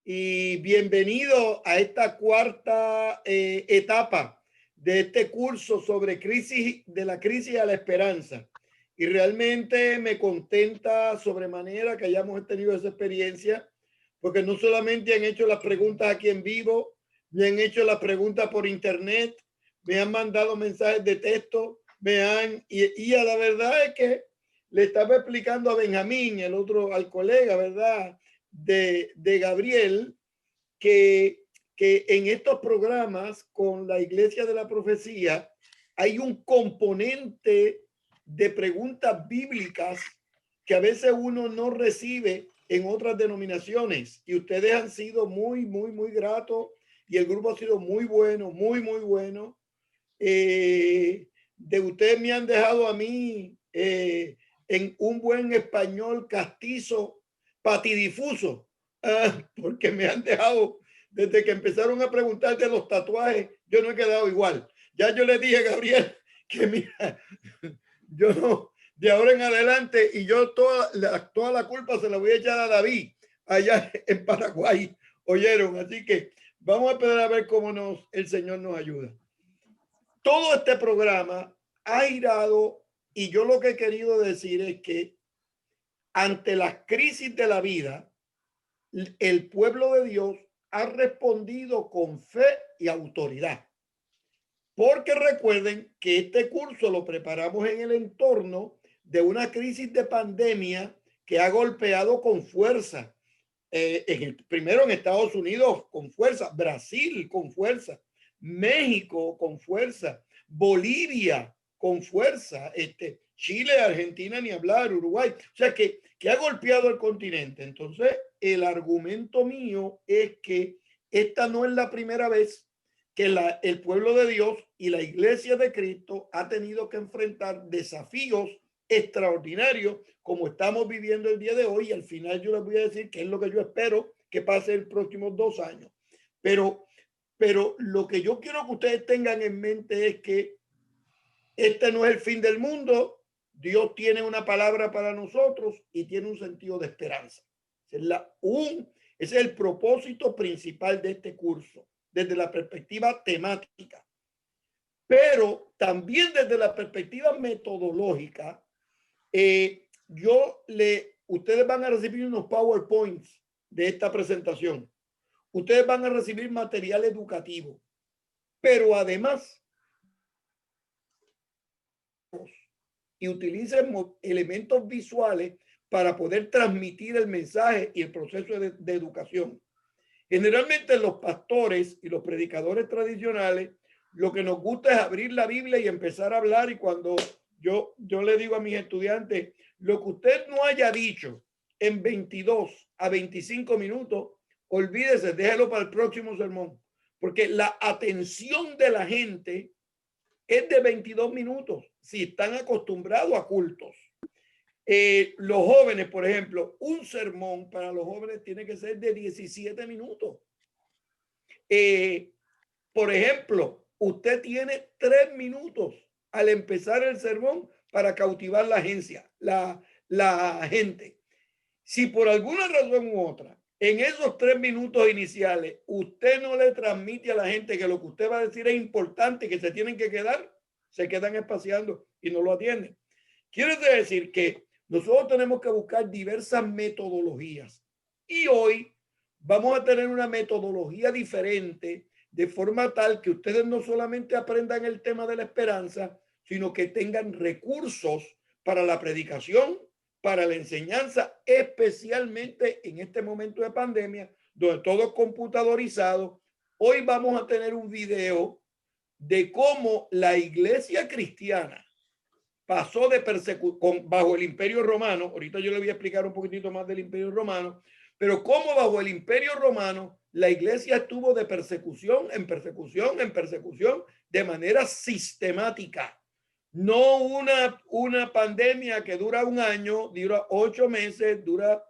y bienvenido a esta cuarta etapa de este curso sobre crisis, de la crisis a la esperanza. Y realmente me contenta sobremanera que hayamos tenido esa experiencia, porque no solamente han hecho las preguntas aquí en vivo, me han hecho las preguntas por internet, me han mandado mensajes de texto, y a la verdad es que le estaba explicando a Benjamín, el otro, al colega, ¿verdad? De Gabriel, que en estos programas con la Iglesia de la Profecía hay un componente de preguntas bíblicas que a veces uno no recibe en otras denominaciones, y ustedes han sido muy gratos, y el grupo ha sido muy bueno, muy bueno. De ustedes me han dejado a mí en un buen español castizo, patidifuso, porque me han dejado, desde que empezaron a preguntar de los tatuajes, yo no he quedado igual. Ya yo le dije a Gabriel que mira, yo no, de ahora en adelante, y yo toda la culpa se la voy a echar a David allá en Paraguay, oyeron. Así que vamos a esperar a ver cómo el Señor nos ayuda. Todo este programa ha girado, y yo lo que he querido decir es que ante las crisis de la vida, el pueblo de Dios ha respondido con fe y autoridad. Porque recuerden que este curso lo preparamos en el entorno de una crisis de pandemia que ha golpeado con fuerza. Primero en Estados Unidos con fuerza, Brasil con fuerza, México con fuerza, Bolivia con fuerza, Chile, Argentina, ni hablar, Uruguay. O sea que ha golpeado el continente. Entonces, el argumento mío es que esta no es la primera vez que el pueblo de Dios y la iglesia de Cristo ha tenido que enfrentar desafíos extraordinarios como estamos viviendo el día de hoy. Y al final yo les voy a decir qué es lo que yo espero que pase en los próximos 2 años. Pero lo que yo quiero que ustedes tengan en mente es que este no es el fin del mundo. Dios tiene una palabra para nosotros y tiene un sentido de esperanza. Ese es el propósito principal de este curso, desde la perspectiva temática. Pero también desde la perspectiva metodológica, ustedes van a recibir unos PowerPoints de esta presentación. Ustedes van a recibir material educativo, pero además, y utilicen elementos visuales para poder transmitir el mensaje y el proceso de educación. Generalmente los pastores y los predicadores tradicionales, lo que nos gusta es abrir la Biblia y empezar a hablar, y cuando yo le digo a mis estudiantes, lo que usted no haya dicho en 22 a 25 minutos, olvídese, déjelo para el próximo sermón, porque la atención de la gente es de 22 minutos si están acostumbrados a cultos. Los jóvenes, por ejemplo, un sermón para los jóvenes tiene que ser de 17 minutos. Por ejemplo, usted tiene 3 minutos al empezar el sermón para cautivar la gente. Si por alguna razón u otra, en esos 3 minutos iniciales, usted no le transmite a la gente que lo que usted va a decir es importante, que se tienen que quedar, se quedan espaciando y no lo atienden. Quiere decir que nosotros tenemos que buscar diversas metodologías, y hoy vamos a tener una metodología diferente, de forma tal que ustedes no solamente aprendan el tema de la esperanza, sino que tengan recursos para la predicación, para la enseñanza, especialmente en este momento de pandemia, donde todo es computadorizado. Hoy vamos a tener un video de cómo la iglesia cristiana pasó de persecución bajo el Imperio Romano. Ahorita yo le voy a explicar un poquitito más del Imperio Romano, pero cómo bajo el Imperio Romano la iglesia estuvo de persecución en persecución en persecución de manera sistemática. No una pandemia que dura 1 año, dura 8 meses, dura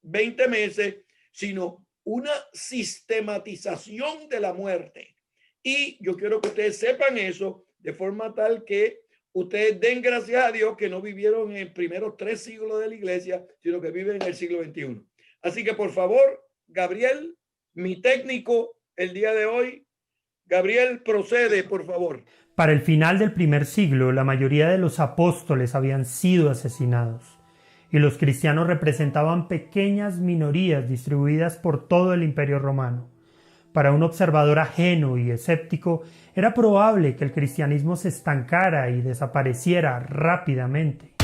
20 meses, sino una sistematización de la muerte. Y yo quiero que ustedes sepan eso, de forma tal que ustedes den gracias a Dios que no vivieron en los primeros 3 siglos de la iglesia, sino que viven en el siglo XXI. Así que por favor, Gabriel, mi técnico el día de hoy. Gabriel, procede, por favor. Para el final del primer siglo, la mayoría de los apóstoles habían sido asesinados, y los cristianos representaban pequeñas minorías distribuidas por todo el Imperio Romano. Para un observador ajeno y escéptico, era probable que el cristianismo se estancara y desapareciera rápidamente.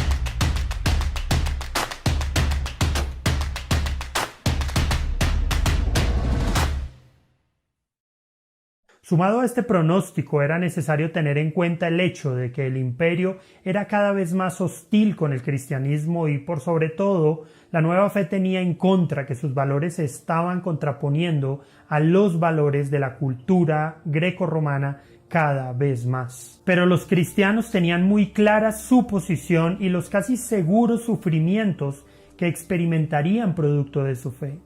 Sumado a este pronóstico, era necesario tener en cuenta el hecho de que el imperio era cada vez más hostil con el cristianismo y, por sobre todo, la nueva fe tenía en contra que sus valores se estaban contraponiendo a los valores de la cultura greco-romana cada vez más. Pero los cristianos tenían muy clara su posición y los casi seguros sufrimientos que experimentarían producto de su fe.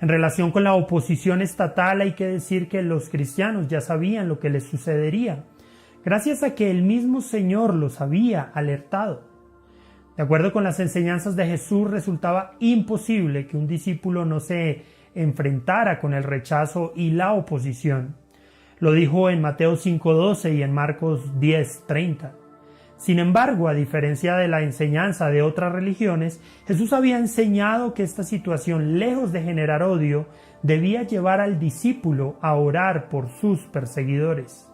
En relación con la oposición estatal, hay que decir que los cristianos ya sabían lo que les sucedería, gracias a que el mismo Señor los había alertado. De acuerdo con las enseñanzas de Jesús, resultaba imposible que un discípulo no se enfrentara con el rechazo y la oposición. Lo dijo en Mateo 5:12 y en Marcos 10:30. Sin embargo, a diferencia de la enseñanza de otras religiones, Jesús había enseñado que esta situación, lejos de generar odio, debía llevar al discípulo a orar por sus perseguidores.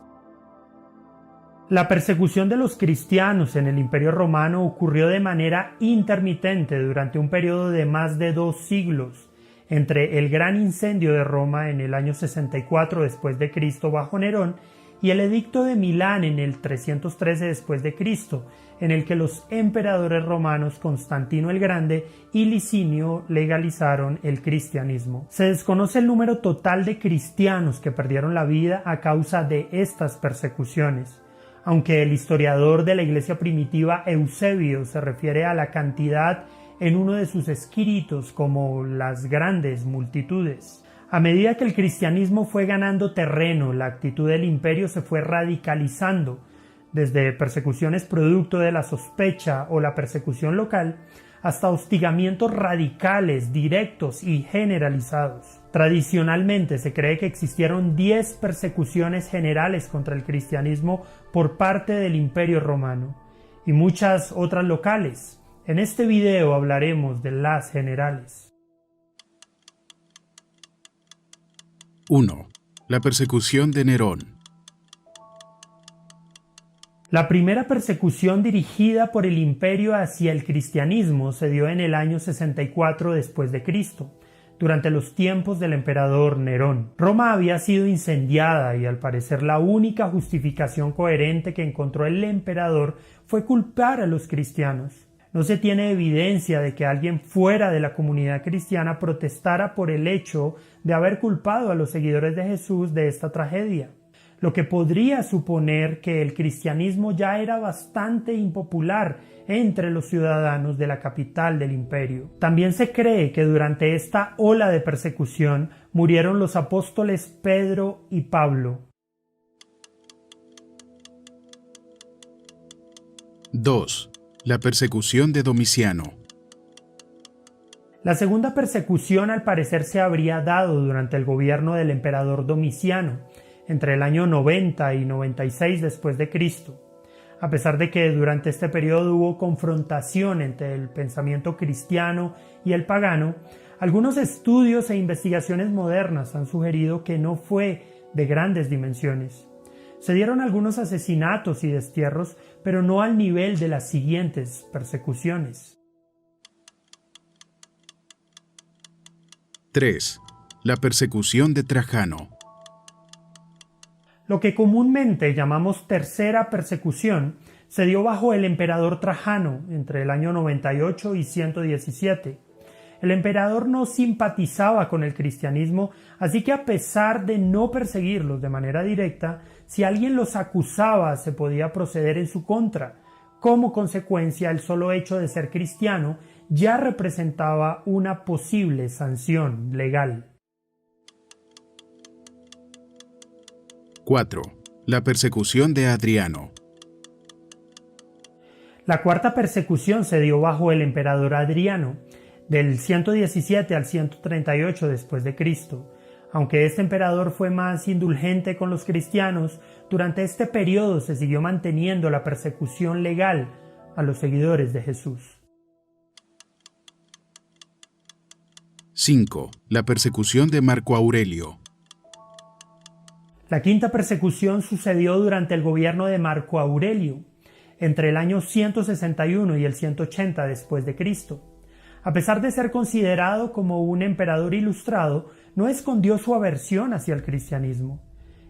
La persecución de los cristianos en el Imperio Romano ocurrió de manera intermitente durante un periodo de más de 2 siglos, entre el gran incendio de Roma en el año 64 después de Cristo bajo Nerón y el edicto de Milán en el 313 después de Cristo, en el que los emperadores romanos Constantino el Grande y Licinio legalizaron el cristianismo. Se desconoce el número total de cristianos que perdieron la vida a causa de estas persecuciones, aunque el historiador de la iglesia primitiva Eusebio se refiere a la cantidad en uno de sus escritos como las grandes multitudes. A medida que el cristianismo fue ganando terreno, la actitud del imperio se fue radicalizando, desde persecuciones producto de la sospecha o la persecución local, hasta hostigamientos radicales, directos y generalizados. Tradicionalmente se cree que existieron 10 persecuciones generales contra el cristianismo por parte del Imperio Romano, y muchas otras locales. En este video hablaremos de las generales. 1. La persecución de Nerón. La primera persecución dirigida por el imperio hacia el cristianismo se dio en el año 64 después de Cristo, durante los tiempos del emperador Nerón. Roma había sido incendiada y al parecer la única justificación coherente que encontró el emperador fue culpar a los cristianos. No se tiene evidencia de que alguien fuera de la comunidad cristiana protestara por el hecho de haber culpado a los seguidores de Jesús de esta tragedia, lo que podría suponer que el cristianismo ya era bastante impopular entre los ciudadanos de la capital del imperio. También se cree que durante esta ola de persecución murieron los apóstoles Pedro y Pablo. 2. La persecución de Domiciano. La segunda persecución al parecer se habría dado durante el gobierno del emperador Domiciano, entre el año 90 y 96 después de Cristo. A pesar de que durante este periodo hubo confrontación entre el pensamiento cristiano y el pagano, algunos estudios e investigaciones modernas han sugerido que no fue de grandes dimensiones. Se dieron algunos asesinatos y destierros, pero no al nivel de las siguientes persecuciones. 3. La persecución de Trajano. Lo que comúnmente llamamos tercera persecución se dio bajo el emperador Trajano entre el año 98 y 117. El emperador no simpatizaba con el cristianismo, así que a pesar de no perseguirlos de manera directa, si alguien los acusaba se podía proceder en su contra. Como consecuencia, el solo hecho de ser cristiano ya representaba una posible sanción legal. 4. La persecución de Adriano. La cuarta persecución se dio bajo el emperador Adriano, del 117 al 138 después de Cristo. Aunque este emperador fue más indulgente con los cristianos, durante este periodo se siguió manteniendo la persecución legal a los seguidores de Jesús. 5. La persecución de Marco Aurelio. La quinta persecución sucedió durante el gobierno de Marco Aurelio, entre el año 161 y el 180 después de Cristo. A pesar de ser considerado como un emperador ilustrado, no escondió su aversión hacia el cristianismo.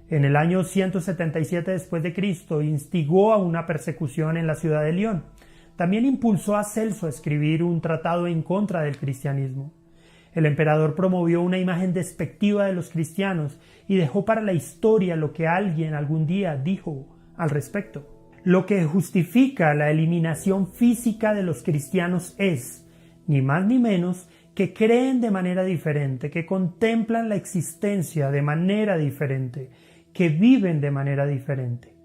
En el año 177 después de Cristo instigó a una persecución en la ciudad de León. También impulsó a Celso a escribir un tratado en contra del cristianismo. El emperador promovió una imagen despectiva de los cristianos y dejó para la historia lo que alguien algún día dijo al respecto. Lo que justifica la eliminación física de los cristianos es, ni más ni menos, que creen de manera diferente, que contemplan la existencia de manera diferente, que viven de manera diferente.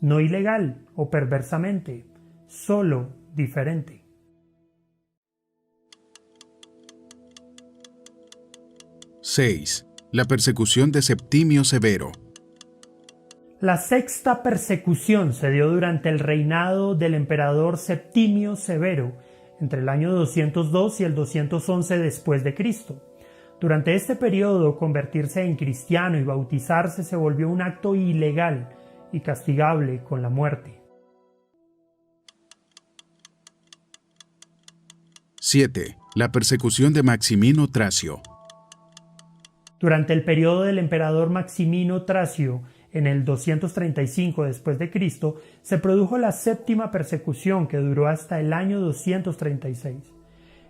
No ilegal o perversamente, solo diferente. ¡6! La persecución de Septimio Severo. La sexta persecución se dio durante el reinado del emperador Septimio Severo, entre el año 202 y el 211 después de Cristo. Durante este periodo, convertirse en cristiano y bautizarse se volvió un acto ilegal y castigable con la muerte. 7. La persecución de Maximino Tracio. Durante el periodo del emperador Maximino Tracio, en el 235 después de Cristo, se produjo la séptima persecución que duró hasta el año 236.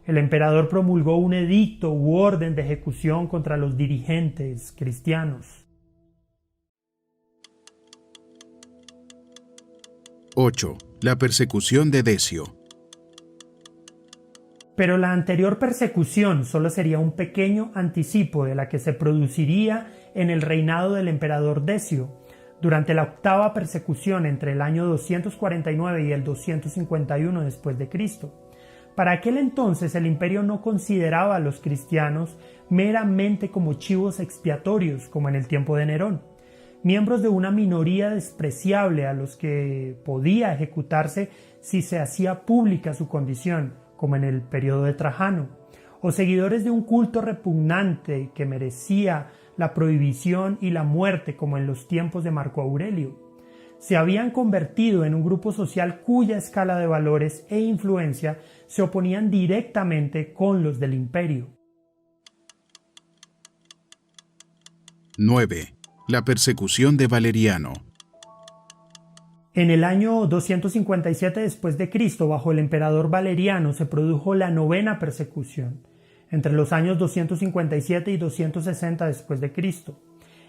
El emperador promulgó un edicto u orden de ejecución contra los dirigentes cristianos. 8. La persecución de Decio. Pero la anterior persecución solo sería un pequeño anticipo de la que se produciría en el reinado del emperador Decio, durante la octava persecución entre el año 249 y el 251 después de Cristo. Para aquel entonces el imperio no consideraba a los cristianos meramente como chivos expiatorios, como en el tiempo de Nerón, miembros de una minoría despreciable a los que podía ejecutarse si se hacía pública su condición, como en el periodo de Trajano, o seguidores de un culto repugnante que merecía la prohibición y la muerte, como en los tiempos de Marco Aurelio. Se habían convertido en un grupo social cuya escala de valores e influencia se oponían directamente con los del imperio. 9. La persecución de Valeriano. En el año 257 después de Cristo, bajo el emperador Valeriano, se produjo la novena persecución, entre los años 257 y 260 después de Cristo,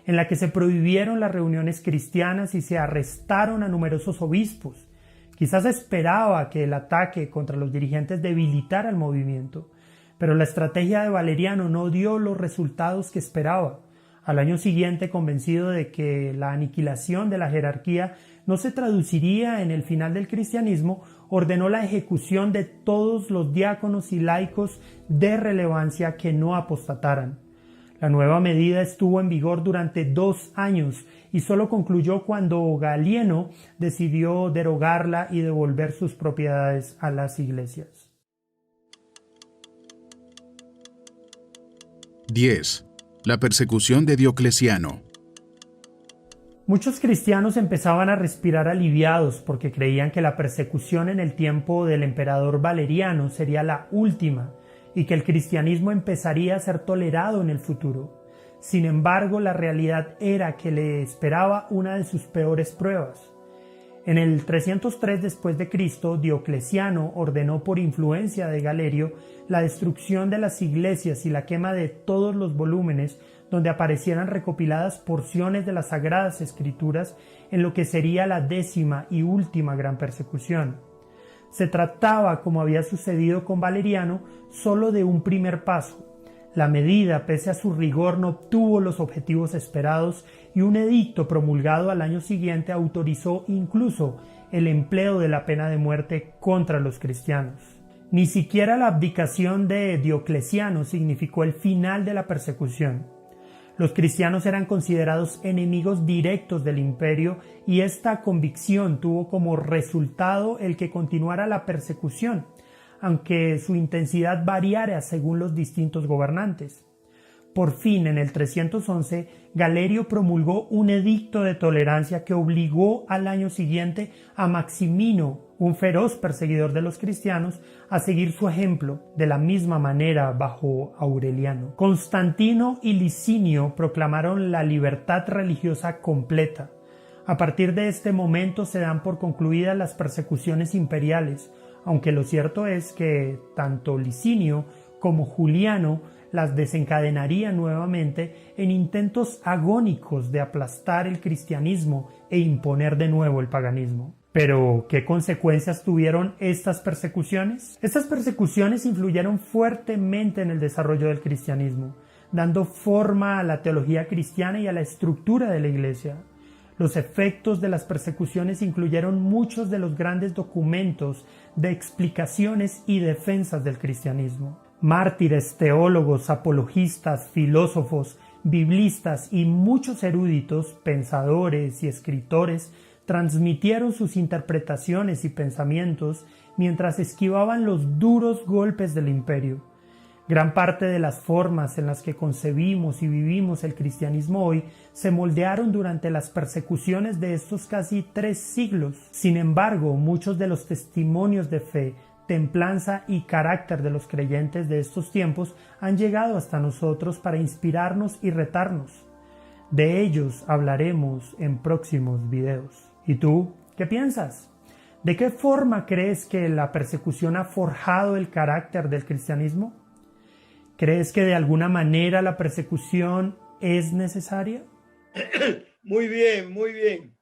en la que se prohibieron las reuniones cristianas y se arrestaron a numerosos obispos. Quizás esperaba que el ataque contra los dirigentes debilitara el movimiento, pero la estrategia de Valeriano no dio los resultados que esperaba. Al año siguiente, convencido de que la aniquilación de la jerarquía no se traduciría en el final del cristianismo, ordenó la ejecución de todos los diáconos y laicos de relevancia que no apostataran. La nueva medida estuvo en vigor durante 2 años y solo concluyó cuando Galieno decidió derogarla y devolver sus propiedades a las iglesias. 10. La persecución de Diocleciano. Muchos cristianos empezaban a respirar aliviados porque creían que la persecución en el tiempo del emperador Valeriano sería la última y que el cristianismo empezaría a ser tolerado en el futuro. Sin embargo, la realidad era que le esperaba una de sus peores pruebas. En el 303 después de Cristo, Diocleciano ordenó por influencia de Galerio la destrucción de las iglesias y la quema de todos los volúmenes donde aparecieran recopiladas porciones de las Sagradas Escrituras en lo que sería la 10ª y última gran persecución. Se trataba, como había sucedido con Valeriano, solo de un primer paso. La medida, pese a su rigor, no obtuvo los objetivos esperados y un edicto promulgado al año siguiente autorizó incluso el empleo de la pena de muerte contra los cristianos. Ni siquiera la abdicación de Diocleciano significó el final de la persecución. Los cristianos eran considerados enemigos directos del imperio y esta convicción tuvo como resultado el que continuara la persecución, aunque su intensidad variara según los distintos gobernantes. Por fin, en el 311, Galerio promulgó un edicto de tolerancia que obligó al año siguiente a Maximino, un feroz perseguidor de los cristianos, a seguir su ejemplo, de la misma manera bajo Aureliano. Constantino y Licinio proclamaron la libertad religiosa completa. A partir de este momento se dan por concluidas las persecuciones imperiales, aunque lo cierto es que tanto Licinio como Juliano las desencadenarían nuevamente en intentos agónicos de aplastar el cristianismo e imponer de nuevo el paganismo. Pero, ¿qué consecuencias tuvieron estas persecuciones? Estas persecuciones influyeron fuertemente en el desarrollo del cristianismo, dando forma a la teología cristiana y a la estructura de la Iglesia. Los efectos de las persecuciones incluyeron muchos de los grandes documentos de explicaciones y defensas del cristianismo. Mártires, teólogos, apologistas, filósofos, biblistas y muchos eruditos, pensadores y escritores transmitieron sus interpretaciones y pensamientos mientras esquivaban los duros golpes del imperio. Gran parte de las formas en las que concebimos y vivimos el cristianismo hoy se moldearon durante las persecuciones de estos casi 3 siglos. Sin embargo, muchos de los testimonios de fe, templanza y carácter de los creyentes de estos tiempos han llegado hasta nosotros para inspirarnos y retarnos. De ellos hablaremos en próximos videos. ¿Y tú qué piensas? ¿De qué forma crees que la persecución ha forjado el carácter del cristianismo? ¿Crees que de alguna manera la persecución es necesaria? Muy bien, muy bien.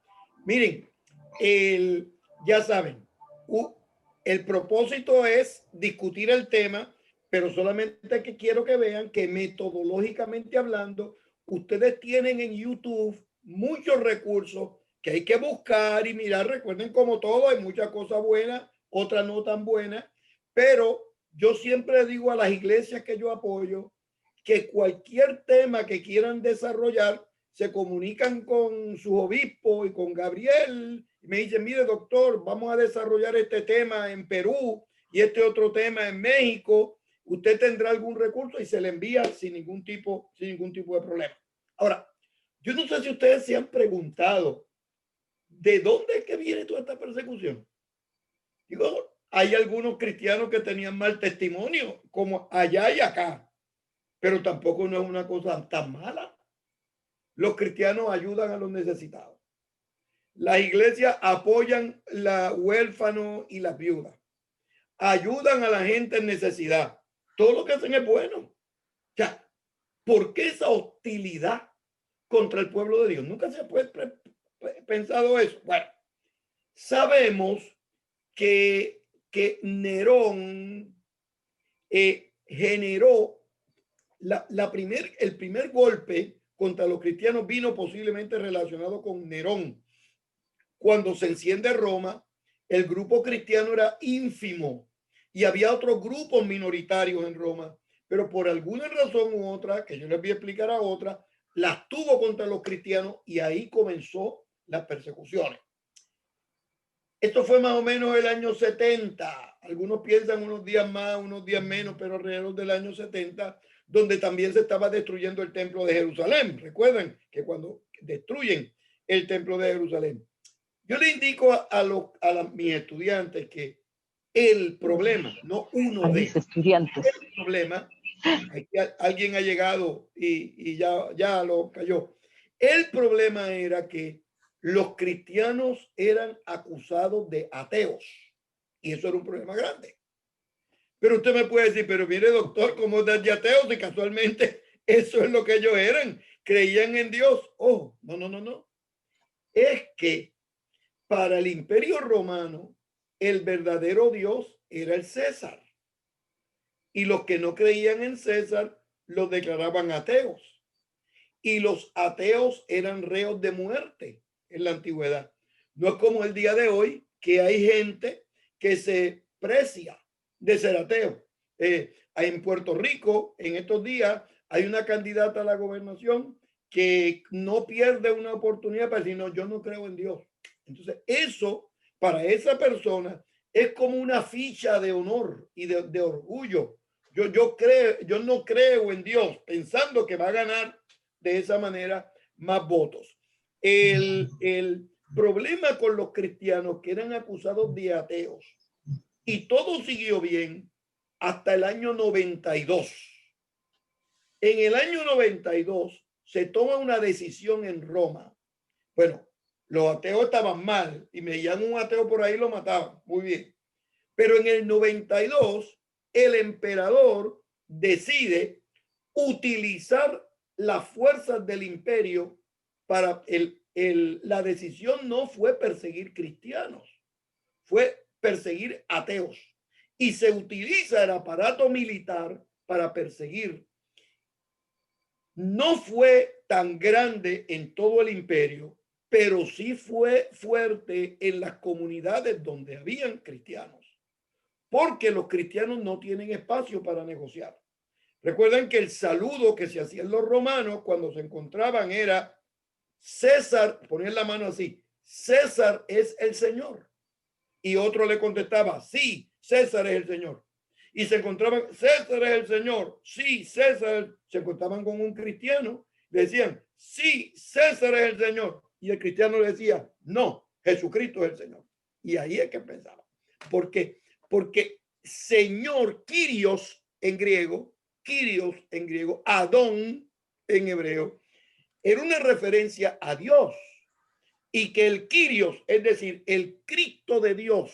Miren, ya saben, el propósito es discutir el tema, pero solamente que quiero que vean que metodológicamente hablando, ustedes tienen en YouTube muchos recursos que hay que buscar y mirar. Recuerden, como todo, hay muchas cosas buenas, otras no tan buenas, pero yo siempre digo a las iglesias que yo apoyo que cualquier tema que quieran desarrollar, se comunican con su obispo y con Gabriel y me dicen: mire, doctor, vamos a desarrollar este tema en Perú y este otro tema en México. Usted tendrá algún recurso y se le envía sin ningún tipo de problema. Ahora, yo no sé si ustedes se han preguntado de dónde es que viene toda esta persecución. Digo, hay algunos cristianos que tenían mal testimonio, como allá y acá, pero tampoco no es una cosa tan mala. Los cristianos ayudan a los necesitados. Las iglesias apoyan la huérfano y las viudas. Ayudan a la gente en necesidad. Todo lo que hacen es bueno. O sea, ¿por qué esa hostilidad contra el pueblo de Dios? Nunca se ha pensado eso. Bueno, sabemos que Nerón generó el primer golpe contra los cristianos vino posiblemente relacionado con Nerón. Cuando se enciende Roma, el grupo cristiano era ínfimo y había otros grupos minoritarios en Roma, pero por alguna razón u otra, que yo les voy a explicar a otra, las tuvo contra los cristianos y ahí comenzó las persecuciones. Esto fue más o menos el año 70. Algunos piensan unos días más, unos días menos, pero alrededor del año 70, donde también se estaba destruyendo el templo de Jerusalén. Recuerden que cuando destruyen el templo de Jerusalén, yo le indico a mis estudiantes que el problema, no uno de estudiantes, el problema, aquí alguien ha llegado y ya lo cayó. El problema era que los cristianos eran acusados de ateos y eso era un problema grande. Pero usted me puede decir: pero mire, doctor, ¿cómo están de ateos? Y casualmente eso es lo que ellos eran, creían en Dios. Oh, no. Es que para el Imperio Romano el verdadero Dios era el César y los que no creían en César los declaraban ateos y los ateos eran reos de muerte en la antigüedad. No es como el día de hoy, que hay gente que se precia de ser ateo. En Puerto Rico, en estos días, hay una candidata a la gobernación que no pierde una oportunidad para decir, no, yo no creo en Dios. Entonces, eso para esa persona es como una ficha de honor y de orgullo. Yo no creo en Dios, pensando que va a ganar de esa manera más votos. El problema con los cristianos que eran acusados de ateos, y todo siguió bien hasta el año 92. En el año 92 se toma una decisión en Roma. Bueno, los ateos estaban mal y me llaman un ateo por ahí y lo mataban. Muy bien. Pero en el 92, el emperador decide utilizar las fuerzas del imperio para la decisión no fue perseguir cristianos, fue perseguir ateos. Y se utiliza el aparato militar para perseguir. No fue tan grande en todo el imperio, pero sí fue fuerte en las comunidades donde habían cristianos, porque los cristianos no tienen espacio para negociar. Recuerden que el saludo que se hacían los romanos cuando se encontraban era César, ponían la mano así, César es el Señor. Y otro le contestaba, sí, César es el Señor. Y se encontraban, César es el Señor, sí, César. Se encontraban con un cristiano, le decían, sí, César es el Señor. Y el cristiano le decía, no, Jesucristo es el Señor. Y ahí es que pensaba. ¿Por qué? Porque Señor, Kyrios en griego, Adón en hebreo, era una referencia a Dios. Y que el Kyrios, es decir, el Cristo de Dios,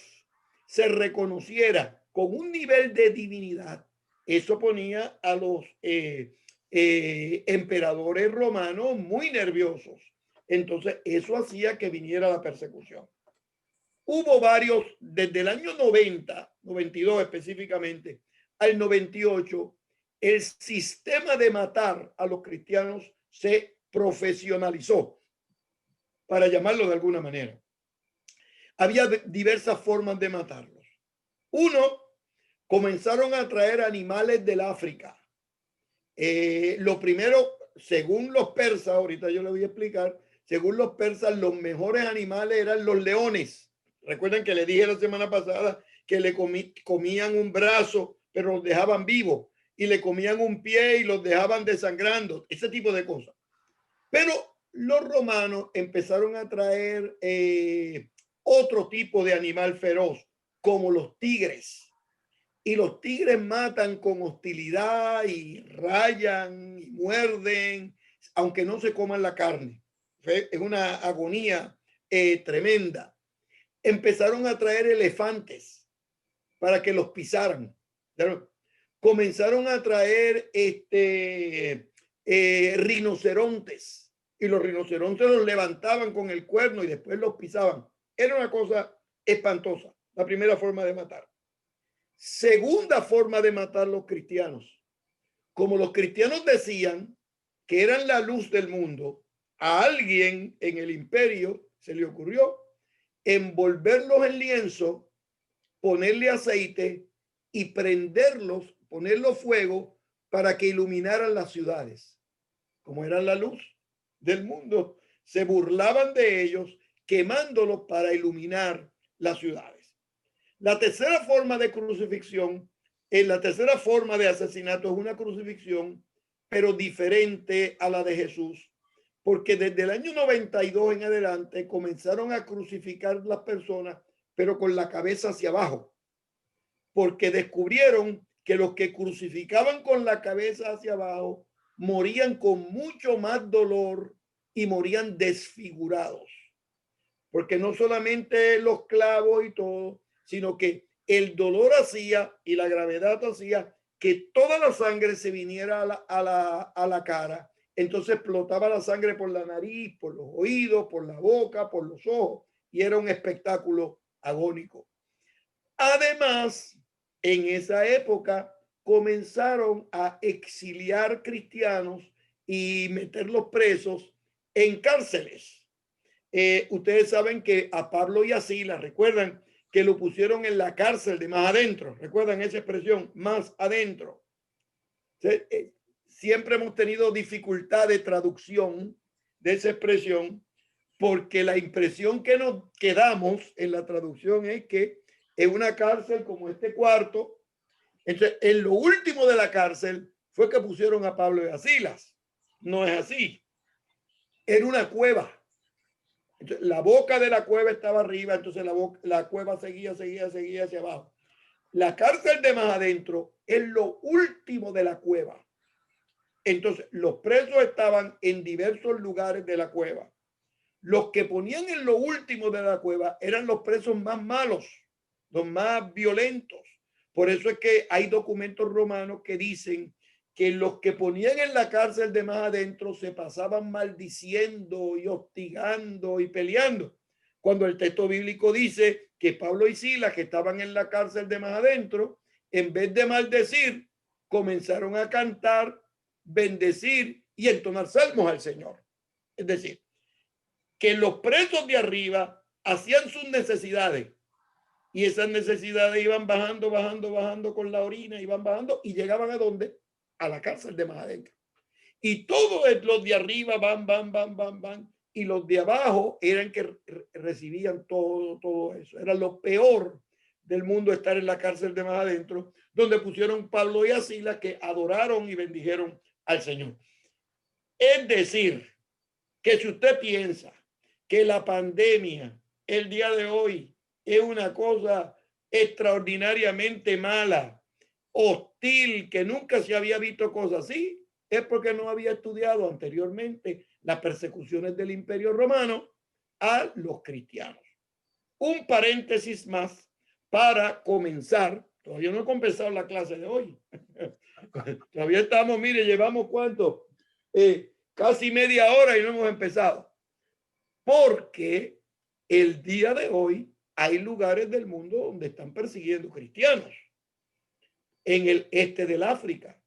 se reconociera con un nivel de divinidad, eso ponía a los emperadores romanos muy nerviosos. Entonces, eso hacía que viniera la persecución. Hubo varios, desde el año 90, 92 específicamente, al 98, el sistema de matar a los cristianos se profesionalizó, para llamarlo de alguna manera. Había diversas formas de matarlos. Uno, comenzaron a traer animales del África. Lo primero, según los persas, ahorita yo le voy a explicar, según los persas, los mejores animales eran los leones. Recuerden que le dije la semana pasada que le comían un brazo, pero los dejaban vivos, y le comían un pie y los dejaban desangrando, ese tipo de cosas. Pero los romanos empezaron a traer otro tipo de animal feroz, como los tigres. Y los tigres matan con hostilidad y rayan y muerden, aunque no se coman la carne. Es una agonía tremenda. Empezaron a traer elefantes para que los pisaran. Comenzaron a traer rinocerontes. Y los rinocerontes los levantaban con el cuerno y después los pisaban. Era una cosa espantosa, la primera forma de matar. Segunda forma de matar los cristianos. Como los cristianos decían que eran la luz del mundo, a alguien en el imperio se le ocurrió envolverlos en lienzo, ponerle aceite y prenderlos, ponerlos fuego para que iluminaran las ciudades. Como eran la luz del mundo, se burlaban de ellos quemándolos para iluminar las ciudades. La tercera forma de crucifixión, la tercera forma de asesinato es una crucifixión, pero diferente a la de Jesús, porque desde el año 92 en adelante comenzaron a crucificar las personas, pero con la cabeza hacia abajo, porque descubrieron que los que crucificaban con la cabeza hacia abajo morían con mucho más dolor y morían desfigurados, porque no solamente los clavos y todo, sino que el dolor hacía y la gravedad hacía que toda la sangre se viniera a la cara. Entonces explotaba la sangre por la nariz, por los oídos, por la boca, por los ojos, y era un espectáculo agónico. Además, en esa época comenzaron a exiliar cristianos y meterlos presos en cárceles. Ustedes saben que a Pablo y a Silas, recuerdan que lo pusieron en la cárcel de más adentro. ¿Recuerdan esa expresión? Más adentro. siempre hemos tenido dificultad de traducción de esa expresión, porque la impresión que nos quedamos en la traducción es que en una cárcel como este cuarto, entonces en lo último de la cárcel fue que pusieron a Pablo y a Silas. No es así. Era una cueva. Entonces, la boca de la cueva estaba arriba, entonces la cueva seguía hacia abajo. La cárcel de más adentro es lo último de la cueva. Entonces, los presos estaban en diversos lugares de la cueva. Los que ponían en lo último de la cueva eran los presos más malos, los más violentos. Por eso es que hay documentos romanos que dicen que los que ponían en la cárcel de más adentro se pasaban maldiciendo y hostigando y peleando. Cuando el texto bíblico dice que Pablo y Silas, que estaban en la cárcel de más adentro, en vez de maldecir, comenzaron a cantar, bendecir y entonar salmos al Señor. Es decir, que los presos de arriba hacían sus necesidades y esas necesidades iban bajando con la orina, iban bajando y llegaban ¿a dónde? A la cárcel de más adentro. Y todos los de arriba van y los de abajo eran que recibían todo eso. Era lo peor del mundo estar en la cárcel de más adentro, donde pusieron Pablo y a Silas, que adoraron y bendijeron al Señor. Es decir, que si usted piensa que la pandemia el día de hoy es una cosa extraordinariamente mala, hostil, que nunca se había visto cosas así, es porque no había estudiado anteriormente las persecuciones del Imperio Romano a los cristianos. Un paréntesis más para comenzar. Todavía no he comenzado la clase de hoy. Todavía estamos, mire, llevamos ¿cuánto? Casi media hora y no hemos empezado. Porque el día de hoy hay lugares del mundo donde están persiguiendo cristianos. En el este del África,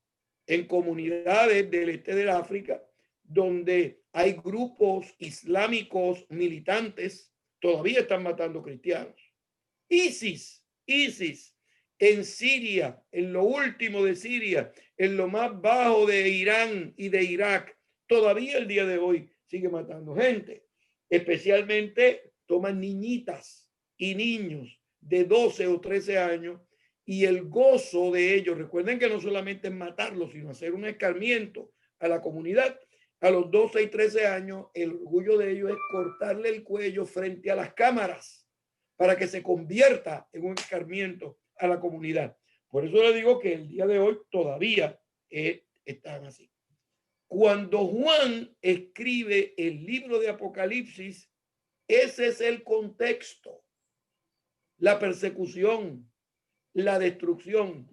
en comunidades del este del África, donde hay grupos islámicos militantes, todavía están matando cristianos. ISIS, en Siria, en lo último de Siria, en lo más bajo de Irán y de Irak, todavía el día de hoy sigue matando gente. Especialmente toman niñitas y niños de 12 o 13 años y el gozo de ellos. Recuerden que no solamente es matarlos, sino hacer un escarmiento a la comunidad. A los 12 y 13 años, el orgullo de ellos es cortarle el cuello frente a las cámaras para que se convierta en un escarmiento a la comunidad. Por eso le digo que el día de hoy todavía están así. Cuando Juan escribe el libro de Apocalipsis, ese es el contexto, la persecución, la destrucción.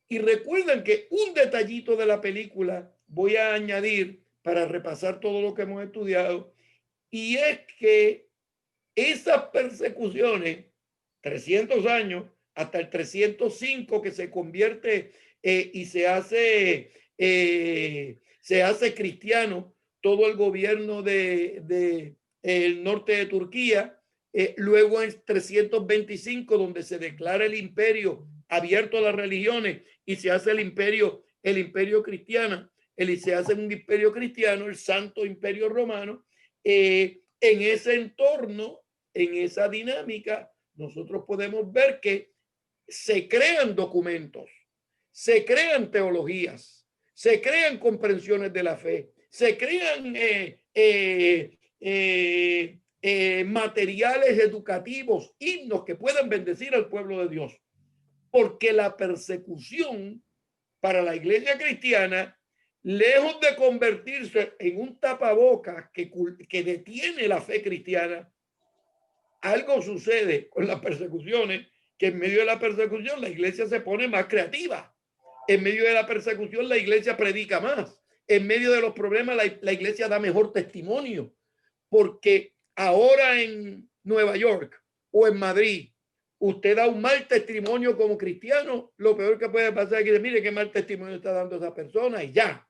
Y recuerden que un detallito de la película voy a añadir para repasar todo lo que hemos estudiado, y es que esas persecuciones, 300 años, hasta el 305 que se convierte y se hace cristiano todo el gobierno de el norte de Turquía, luego en 325 donde se declara el imperio abierto a las religiones y se hace el imperio cristiano, se hace un imperio cristiano, el Santo Imperio Romano. En ese entorno, en esa dinámica, nosotros podemos ver que se crean documentos, se crean teologías, se crean comprensiones de la fe, se crean materiales educativos, himnos que puedan bendecir al pueblo de Dios. Porque la persecución para la iglesia cristiana, lejos de convertirse en un tapabocas que detiene la fe cristiana, algo sucede con las persecuciones, que en medio de la persecución la iglesia se pone más creativa. En medio de la persecución la iglesia predica más. En medio de los problemas la iglesia da mejor testimonio. Porque ahora en Nueva York o en Madrid, usted da un mal testimonio como cristiano, lo peor que puede pasar es que mire qué mal testimonio está dando esa persona y ya.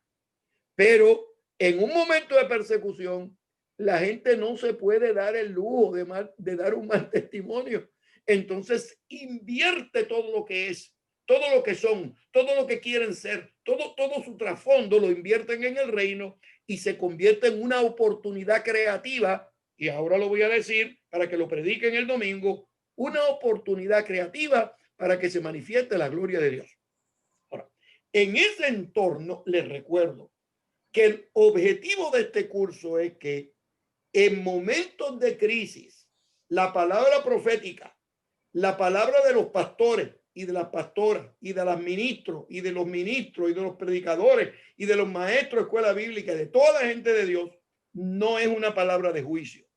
Pero en un momento de persecución, la gente no se puede dar el lujo de dar un mal testimonio. Entonces invierte todo lo que es todo lo que son, todo lo que quieren ser, todo su trasfondo lo invierten en el reino y se convierte en una oportunidad creativa. Y ahora lo voy a decir para que lo prediquen el domingo, una oportunidad creativa para que se manifieste la gloria de Dios. Ahora, en ese entorno les recuerdo que el objetivo de este curso es que en momentos de crisis, la palabra profética, la palabra de los pastores y de las pastoras y de los ministros y de los predicadores y de los maestros de escuela bíblica, de toda la gente de Dios, no es una palabra de juicio.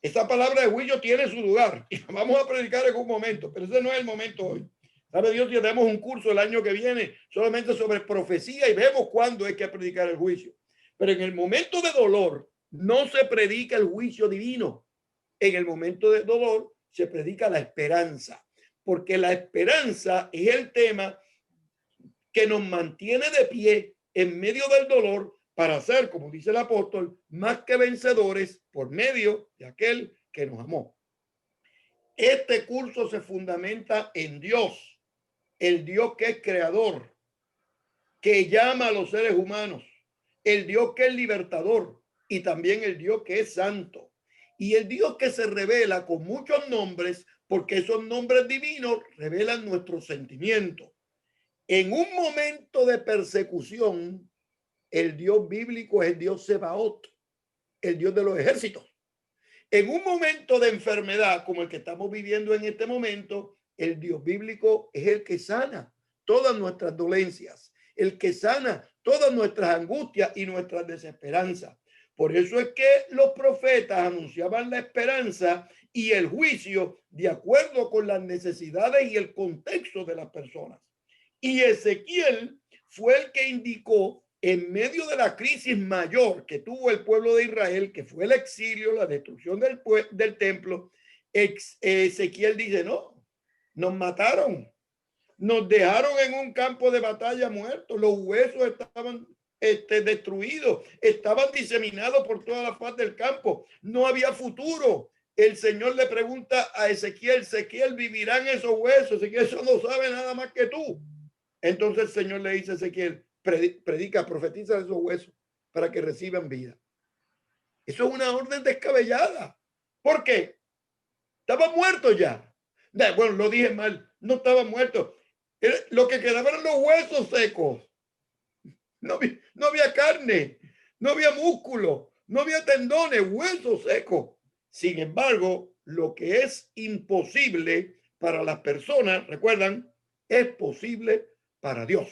Esa palabra de juicio tiene su lugar y vamos a predicar en un momento, pero ese no es el momento hoy. Sabe Dios, ya tenemos un curso el año que viene solamente sobre profecía y vemos cuándo hay que predicar el juicio. Pero en el momento de dolor no se predica el juicio divino. En el momento de dolor se predica la esperanza, porque la esperanza es el tema que nos mantiene de pie en medio del dolor para ser, como dice el apóstol, más que vencedores por medio de aquel que nos amó. Este curso se fundamenta en Dios, el Dios que es creador, que llama a los seres humanos, el Dios que es libertador y también el Dios que es santo. Y el Dios que se revela con muchos nombres, porque esos nombres divinos revelan nuestros sentimientos. En un momento de persecución, el Dios bíblico es el Dios Sebaot, el Dios de los ejércitos. En un momento de enfermedad como el que estamos viviendo en este momento, el Dios bíblico es el que sana todas nuestras dolencias, el que sana todas nuestras angustias y nuestras desesperanzas. Por eso es que los profetas anunciaban la esperanza y el juicio de acuerdo con las necesidades y el contexto de las personas. Y Ezequiel fue el que indicó en medio de la crisis mayor que tuvo el pueblo de Israel, que fue el exilio, la destrucción del templo. Ezequiel dice, no, nos mataron, nos dejaron en un campo de batalla muertos, los huesos estaban destruidos, estaban diseminados por toda la faz del campo, no había futuro. El Señor le pregunta a Ezequiel, Ezequiel, ¿vivirán esos huesos? Ezequiel, eso no sabe nada más que tú. Entonces el Señor le dice a Ezequiel, predica, profetiza esos huesos para que reciban vida. Eso es una orden descabellada. ¿Por qué? Estaban muertos ya. Bueno, lo dije mal, no estaban muertos. Lo que quedaban eran los huesos secos. No había carne, no había músculo, no había tendones, huesos secos. Sin embargo, lo que es imposible para las personas, recuerdan, es posible para Dios.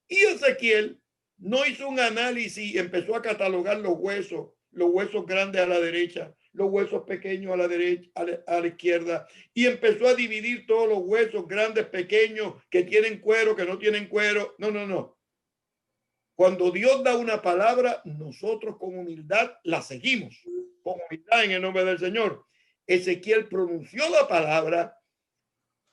Y Ezequiel no hizo un análisis y empezó a catalogar los huesos grandes a la derecha, los huesos pequeños a la derecha, a la izquierda, y empezó a dividir todos los huesos grandes, pequeños, que tienen cuero, que no tienen cuero. No. Cuando Dios da una palabra, nosotros con humildad la seguimos, con humildad en el nombre del Señor. Ezequiel pronunció la palabra,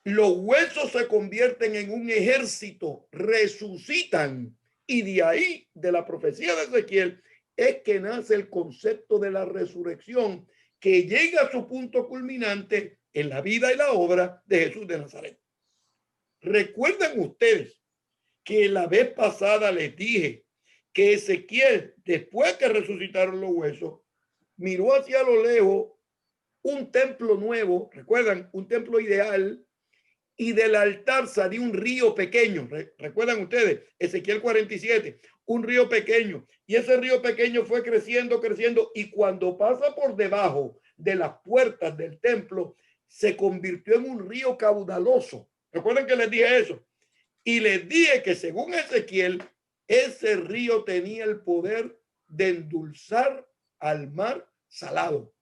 los huesos se convierten en un ejército, resucitan, y de ahí, de la profecía de Ezequiel, es que nace el concepto de la resurrección, que llega a su punto culminante en la vida y la obra de Jesús de Nazaret. Recuerden ustedes que la vez pasada les dije que Ezequiel, después que resucitaron los huesos, miró hacia lo lejos un templo nuevo, recuerdan, un templo ideal, y del altar salió un río pequeño. Recuerdan ustedes, Ezequiel 47, un río pequeño, y ese río pequeño fue creciendo, y cuando pasa por debajo de las puertas del templo, se convirtió en un río caudaloso. Recuerden que les dije eso. Y les dije que según Ezequiel, ese río tenía el poder de endulzar al mar salado.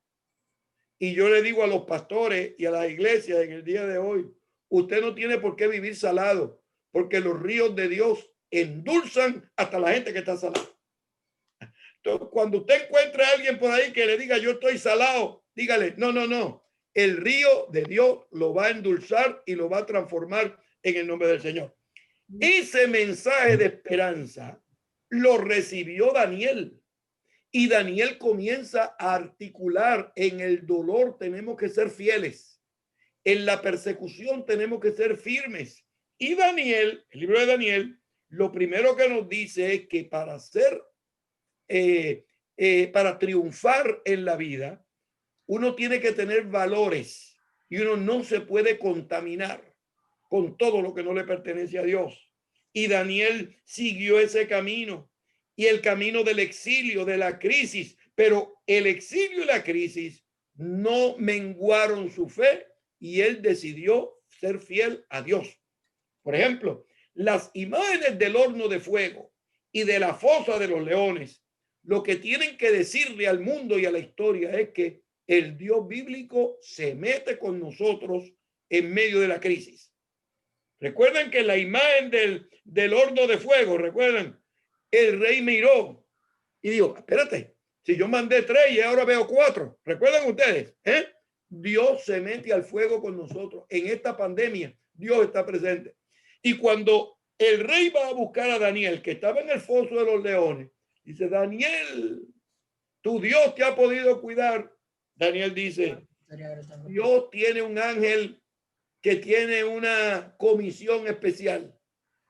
Y yo le digo a los pastores y a las iglesias en el día de hoy, usted no tiene por qué vivir salado, porque los ríos de Dios endulzan hasta la gente que está salada. Entonces, cuando usted encuentre a alguien por ahí que le diga yo estoy salado, dígale, no. El río de Dios lo va a endulzar y lo va a transformar en el nombre del Señor. Ese mensaje de esperanza lo recibió Daniel. Y Daniel comienza a articular: en el dolor tenemos que ser fieles, en la persecución tenemos que ser firmes, Y Daniel, el libro de Daniel, lo primero que nos dice es que para para triunfar en la vida, uno tiene que tener valores y uno no se puede contaminar con todo lo que no le pertenece a Dios. Y Daniel siguió ese camino y el camino del exilio, de la crisis, pero el exilio y la crisis no menguaron su fe y él decidió ser fiel a Dios. Por ejemplo, las imágenes del horno de fuego y de la fosa de los leones, lo que tienen que decirle al mundo y a la historia es que el Dios bíblico se mete con nosotros en medio de la crisis. Recuerden que la imagen del horno de fuego, recuerdan, el rey miró y dijo, espérate, si yo mandé 3 y ahora veo 4, ¿recuerdan ustedes? Dios se mete al fuego con nosotros. En esta pandemia, Dios está presente. Y cuando el rey va a buscar a Daniel, que estaba en el foso de los leones, dice, Daniel, tu Dios te ha podido cuidar. Daniel dice, Dios tiene un ángel que tiene una comisión especial.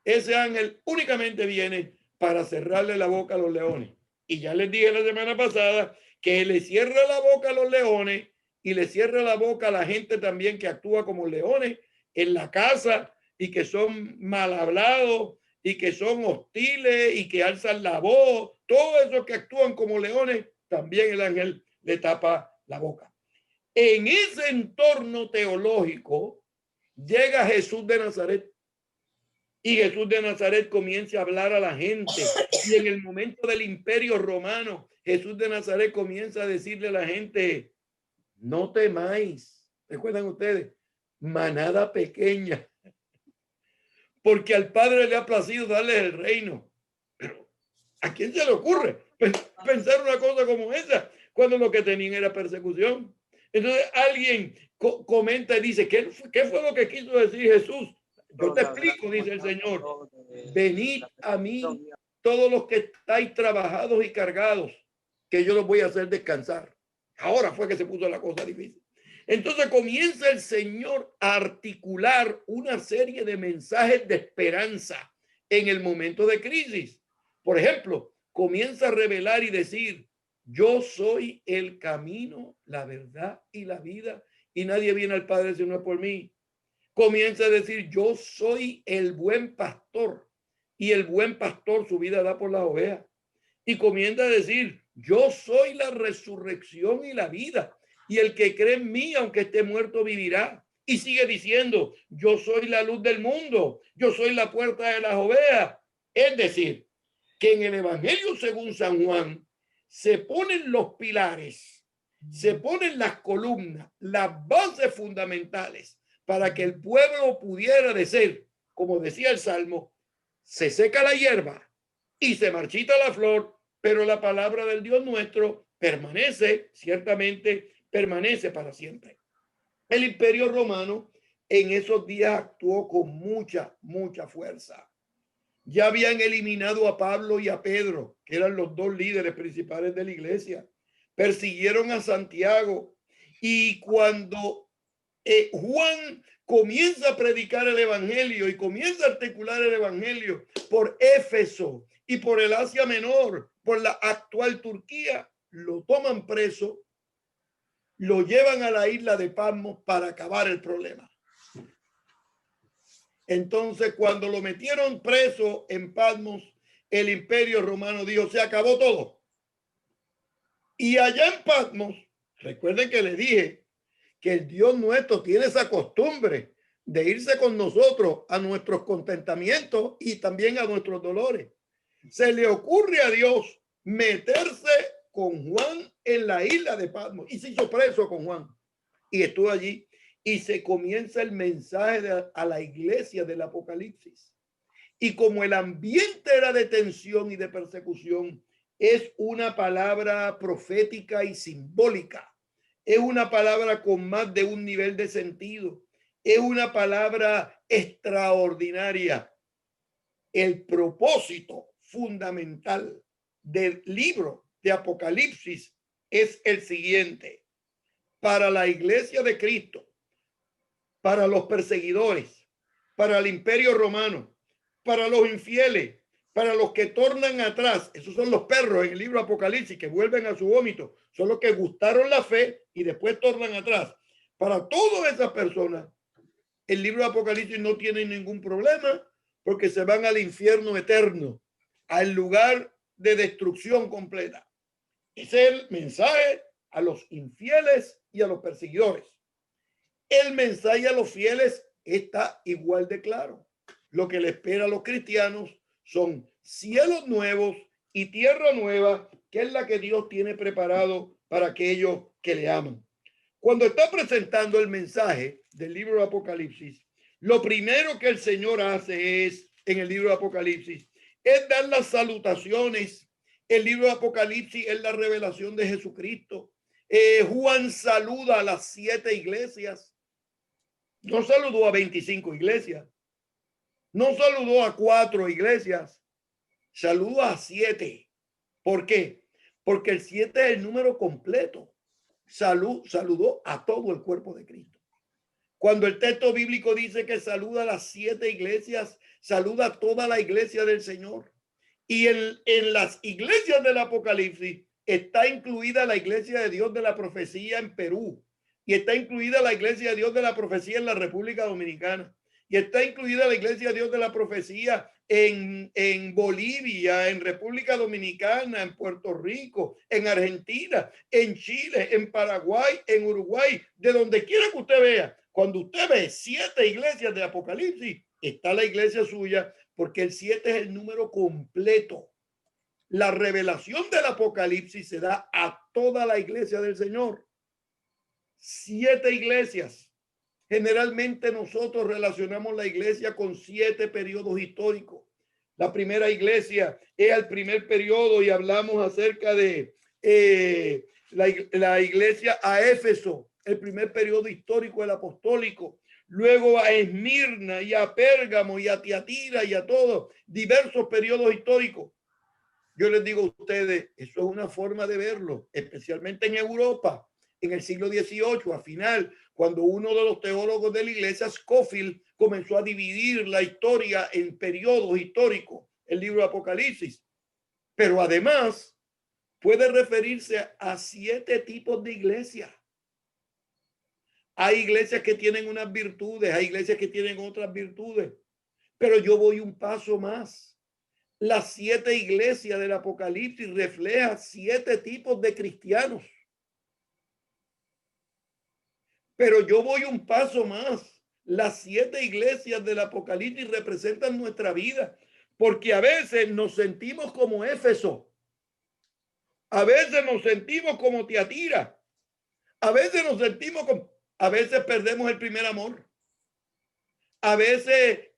Ese ángel únicamente viene para cerrarle la boca a los leones. Y ya les dije la semana pasada que le cierra la boca a los leones y le cierra la boca a la gente también que actúa como leones en la casa y que son mal hablados y que son hostiles y que alzan la voz. Todos esos que actúan como leones, también el ángel le tapa la boca. En ese entorno teológico llega Jesús de Nazaret. Y Jesús de Nazaret comienza a hablar a la gente. Y en el momento del Imperio Romano, Jesús de Nazaret comienza a decirle a la gente, no temáis. ¿Recuerdan ustedes? Manada pequeña. Porque al Padre le ha placido darles el reino. Pero ¿a quién se le ocurre pensar una cosa como esa? Cuando lo que tenían era persecución. Entonces alguien comenta y dice, ¿qué fue lo que quiso decir Jesús? Yo te explico, dice el Señor. Venid a mí todos los que estáis trabajados y cargados, que yo los voy a hacer descansar. Ahora fue que se puso la cosa difícil. Entonces comienza el Señor a articular una serie de mensajes de esperanza en el momento de crisis. Por ejemplo, comienza a revelar y decir, yo soy el camino, la verdad y la vida, y nadie viene al Padre si no es por mí. Comienza a decir, yo soy el buen pastor y el buen pastor su vida da por las ovejas. Y comienza a decir, yo soy la resurrección y la vida y el que cree en mí, aunque esté muerto, vivirá. Y sigue diciendo, yo soy la luz del mundo, yo soy la puerta de las ovejas. Es decir, que en el Evangelio según San Juan se ponen los pilares, se ponen las columnas, las bases fundamentales para que el pueblo pudiera decir, como decía el Salmo, se seca la hierba y se marchita la flor, pero la palabra del Dios nuestro permanece, ciertamente permanece para siempre. El Imperio Romano en esos días actuó con mucha fuerza. Ya habían eliminado a Pablo y a Pedro, que eran los 2 líderes principales de la iglesia. Persiguieron a Santiago y cuando Juan comienza a predicar el evangelio y comienza a articular el evangelio por Éfeso y por el Asia Menor, por la actual Turquía, lo toman preso, lo llevan a la isla de Patmos para acabar el problema. Entonces, cuando lo metieron preso en Patmos, el Imperio Romano dijo, se acabó todo. Y allá en Patmos, recuerden que les dije que el Dios nuestro tiene esa costumbre de irse con nosotros a nuestros contentamientos y también a nuestros dolores. Se le ocurre a Dios meterse con Juan en la isla de Patmos y se hizo preso con Juan y estuvo allí y se comienza el mensaje a la iglesia del Apocalipsis. Y como el ambiente era de tensión y de persecución, es una palabra profética y simbólica. Es una palabra con más de un nivel de sentido. Es una palabra extraordinaria. El propósito fundamental del libro de Apocalipsis es el siguiente. Para la iglesia de Cristo, para los perseguidores, para el Imperio Romano, para los infieles, para los que tornan atrás. Esos son los perros en el libro Apocalipsis que vuelven a su vómito. Son los que gustaron la fe y después tornan atrás. Para todas esas personas, el libro de Apocalipsis no tiene ningún problema porque se van al infierno eterno, al lugar de destrucción completa. Ese es el mensaje a los infieles y a los perseguidores. El mensaje a los fieles está igual de claro. Lo que le espera a los cristianos son cielos nuevos y tierra nueva, que es la que Dios tiene preparado para aquellos que le aman. Cuando está presentando el mensaje del libro de Apocalipsis, lo primero que el Señor hace es, en el libro de Apocalipsis, es dar las salutaciones. El libro de Apocalipsis es la revelación de Jesucristo. Juan saluda a las 7 iglesias. No saludó a 25 iglesias. No saludó a 4 iglesias. Saludó a 7. ¿Por qué? Porque el 7 es el número completo. Saludó a todo el cuerpo de Cristo. Cuando el texto bíblico dice que saluda a las 7 iglesias, saluda a toda la iglesia del Señor. Y en las iglesias del Apocalipsis está incluida la iglesia de Dios de la profecía en Perú. Y está incluida la iglesia de Dios de la profecía en la República Dominicana. Y está incluida la iglesia de Dios de la profecía en Bolivia, en República Dominicana, en Puerto Rico, en Argentina, en Chile, en Paraguay, en Uruguay, de donde quiera que usted vea. Cuando usted ve 7 iglesias de Apocalipsis, está la iglesia suya, porque el 7 es el número completo. La revelación del Apocalipsis se da a toda la iglesia del Señor. 7 iglesias. Generalmente nosotros relacionamos la iglesia con 7 periodos históricos. La primera iglesia es el primer periodo y hablamos acerca de la iglesia a Éfeso, el primer periodo histórico del apostólico. Luego a Esmirna y a Pérgamo y a Tiatira y a todos diversos periodos históricos. Yo les digo a ustedes, eso es una forma de verlo, especialmente en Europa, en el siglo XVIII, a final, cuando uno de los teólogos de la iglesia, Scofield, comenzó a dividir la historia en periodos históricos, el libro de Apocalipsis. Pero además puede referirse a 7 tipos de iglesias. Hay iglesias que tienen unas virtudes, hay iglesias que tienen otras virtudes, pero yo voy un paso más. Las 7 iglesias del Apocalipsis reflejan 7 tipos de cristianos. Pero yo voy un paso más. Las 7 iglesias del Apocalipsis representan nuestra vida, porque a veces nos sentimos como Éfeso, a veces nos sentimos como Tiatira, a veces nos sentimos como, a veces perdemos el primer amor, a veces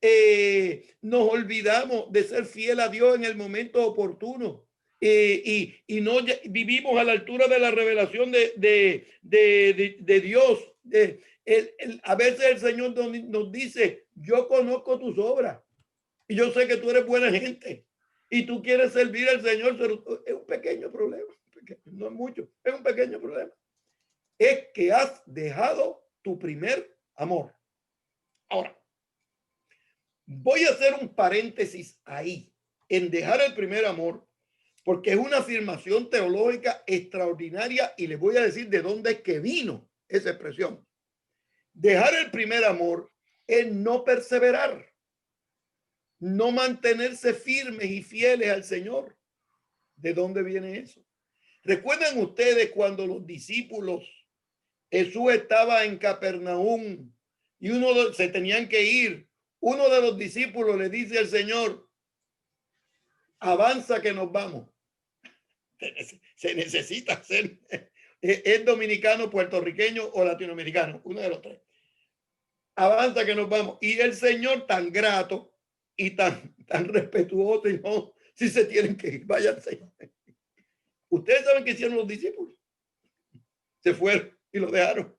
nos olvidamos de ser fiel a Dios en el momento oportuno. Y no vivimos a la altura de la revelación de Dios. A veces el Señor nos dice, yo conozco tus obras y yo sé que tú eres buena gente y tú quieres servir al Señor, pero es un pequeño problema, no es mucho, es un pequeño problema. Es que has dejado tu primer amor. Ahora, voy a hacer un paréntesis ahí, en dejar el primer amor, porque es una afirmación teológica extraordinaria y les voy a decir de dónde es que vino esa expresión. Dejar el primer amor es no perseverar, no mantenerse firmes y fieles al Señor. ¿De dónde viene eso? ¿Recuerdan ustedes cuando los discípulos, Jesús estaba en Capernaum y se tenían que ir? Uno de los discípulos le dice al Señor, avanza que nos vamos. Se necesita hacer, es dominicano, puertorriqueño o latinoamericano, uno de los 3. Avanza que nos vamos. Y el Señor tan grato y tan respetuoso, y no, si se tienen que ir, váyanse. Ustedes saben qué hicieron los discípulos. Se fueron y lo dejaron.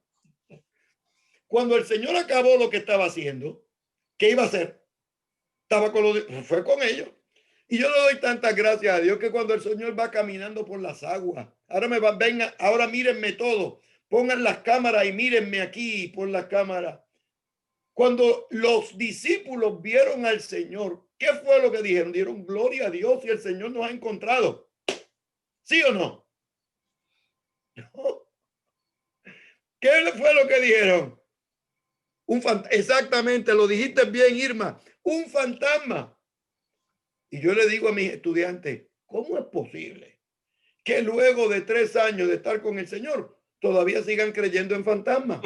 Cuando el Señor acabó lo que estaba haciendo, ¿qué iba a hacer? Fue con ellos. Y yo le doy tantas gracias a Dios que cuando el Señor va caminando por las aguas, ahora mírenme todo, pongan las cámaras y mírenme aquí por las cámaras. Cuando los discípulos vieron al Señor, ¿qué fue lo que dijeron? Dieron gloria a Dios y el Señor nos ha encontrado. ¿Sí o no? ¿Qué fue lo que dijeron? Exactamente, lo dijiste bien, Irma. Un fantasma. Y yo le digo a mis estudiantes, ¿cómo es posible que luego de 3 años de estar con el Señor todavía sigan creyendo en fantasmas?